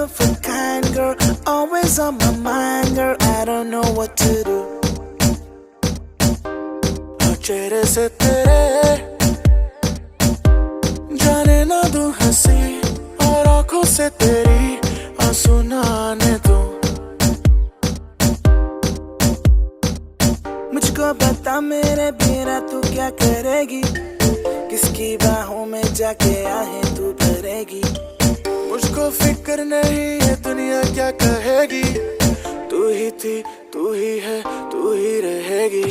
of a kind girl, always on my mind, girl. I don't know what to do. चेहरे से तेरे जाने ना दूं हंसी, और आंखों से तेरी आंसू ना आने दूं। मुझको बता मेरे बिना तू क्या करेगी, किसकी बाहों में जाके आहें तू भरेगी। मुझको फिक्र नहीं ये दुनिया क्या कहेगी, तू ही थी, तू ही है, तू ही रहेगी।